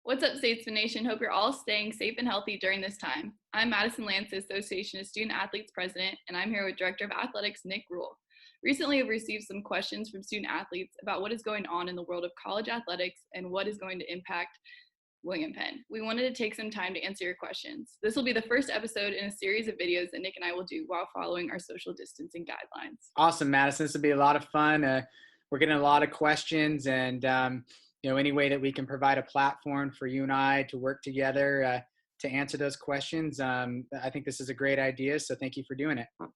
What's up, Statesman Nation? Hope you're all staying safe and healthy during this time. I'm Madison Lantz, Association of Student Athletes President, and I'm here with Director of Athletics, Nick Rule. Recently, I've received some questions from student athletes about what is going on in the world of college athletics and what is going to impact William Penn. We wanted to take some time to answer your questions. This will be the first episode in a series of videos that Nick and I will do while following our social distancing guidelines. Awesome, Madison. This will be a lot of fun. We're getting a lot of questions, and any way that we can provide a platform for you and I to work together to answer those questions. I think this is a great idea, so thank you for doing it. Of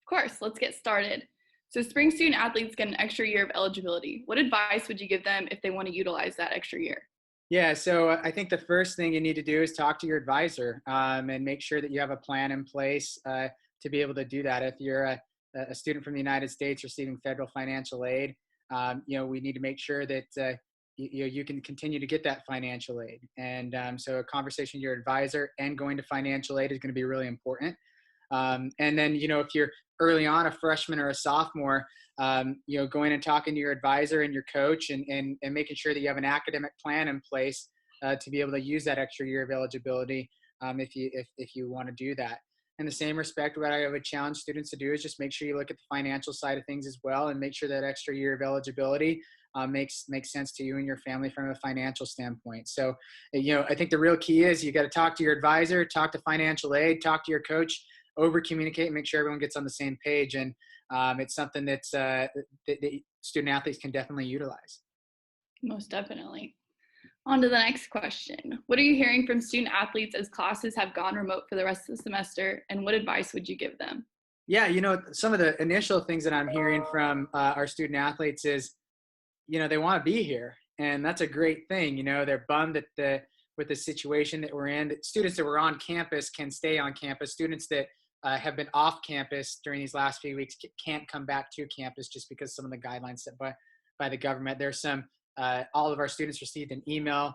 course, let's get started. So spring student athletes get an extra year of eligibility. What advice would you give them if they want to utilize that extra year? Yeah, so I think the first thing you need to do is talk to your advisor and make sure that you have a plan in place to be able to do that. If you're a student from the United States receiving federal financial aid, we need to make sure that you can continue to get that financial aid. And so a conversation with your advisor and going to financial aid is going to be really important. And then, if you're early on, a freshman or a sophomore, going and talking to your advisor and your coach and making sure that you have an academic plan in place to be able to use that extra year of eligibility if you want to do that. In the same respect, what I would challenge students to do is just make sure you look at the financial side of things as well and make sure that extra year of eligibility makes sense to you and your family from a financial standpoint. So, I think the real key is you got to talk to your advisor, talk to financial aid, talk to your coach, over communicate, and make sure everyone gets on the same page. And it's something that student athletes can definitely utilize. Most definitely. On to the next question. What are you hearing from student athletes as classes have gone remote for the rest of the semester, and what advice would you give them? Yeah, some of the initial things that I'm hearing from our student athletes is, they want to be here, and that's a great thing. They're bummed with the situation that we're in. Students that were on campus can stay on campus. Students that have been off campus during these last few weeks can't come back to campus just because some of the guidelines set by the government. There's all of our students received an email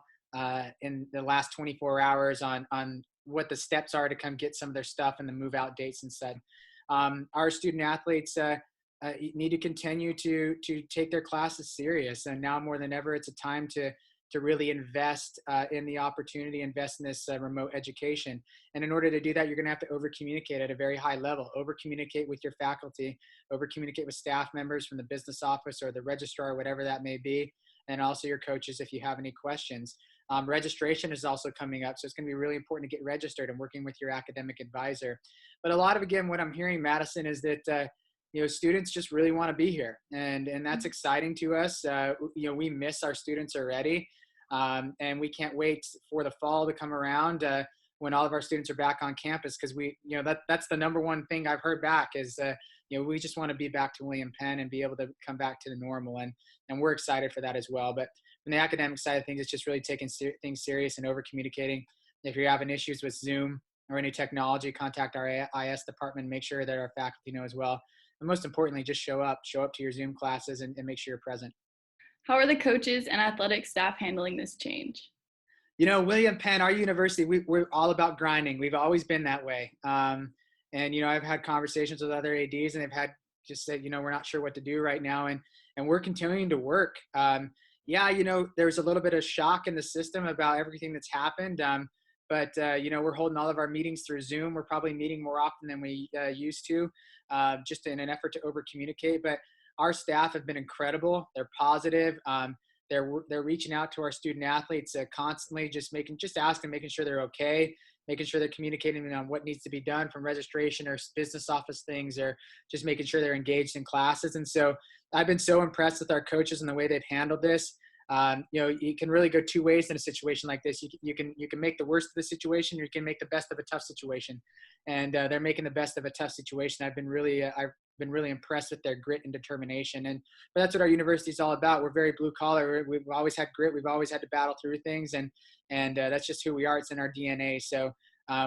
in the last 24 hours on what the steps are to come get some of their stuff and the move out dates and said. Our student athletes need to continue to take their classes serious. And now more than ever, it's a time to really invest in the opportunity, invest in this remote education. And in order to do that, you're going to have to over-communicate at a very high level, over-communicate with your faculty, over-communicate with staff members from the business office or the registrar, whatever that may be, and also your coaches if you have any questions. Registration is also coming up, so it's going to be really important to get registered and working with your academic advisor. But a lot of, again, what I'm hearing, Madison, is that students just really want to be here, and that's exciting to us. We miss our students already. And we can't wait for the fall to come around when all of our students are back on campus, because that's the number one thing I've heard back is, we just want to be back to William Penn and be able to come back to the normal. And we're excited for that as well. But from the academic side of things, it's just really taking things serious and over communicating. If you're having issues with Zoom or any technology, contact our IS department, make sure that our faculty know as well. And most importantly, just show up to your Zoom classes and make sure you're present. How are the coaches and athletic staff handling this change? William Penn, our university, we're all about grinding. We've always been that way. I've had conversations with other ADs, and they've had just said, we're not sure what to do right now. And we're continuing to work. There's a little bit of shock in the system about everything that's happened. But we're holding all of our meetings through Zoom. We're probably meeting more often than we used to, just in an effort to over communicate. But our staff have been incredible. They're positive. They're reaching out to our student athletes constantly, just asking, making sure they're okay, making sure they're communicating on what needs to be done from registration or business office things, or just making sure they're engaged in classes. And so I've been so impressed with our coaches and the way they've handled this. You can really go two ways in a situation like this. You can make the worst of the situation, or you can make the best of a tough situation. And they're making the best of a tough situation. I've been really impressed with their grit and determination. But that's what our university is all about. We're very blue collar. We've always had grit. We've always had to battle through things, and that's just who we are. It's in our DNA. So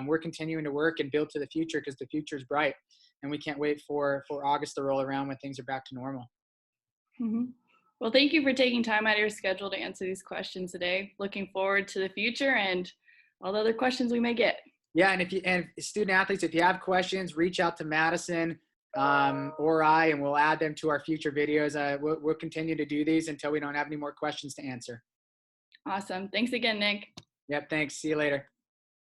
we're continuing to work and build to the future, because the future is bright, and we can't wait for August to roll around when things are back to normal. Mm-hmm. Well, thank you for taking time out of your schedule to answer these questions today. Looking forward to the future and all the other questions we may get. Yeah, and student athletes, if you have questions, reach out to Madison or I, and we'll add them to our future videos. We'll continue to do these until we don't have any more questions to answer. Awesome. Thanks again, Nick. Yep. Thanks. See you later.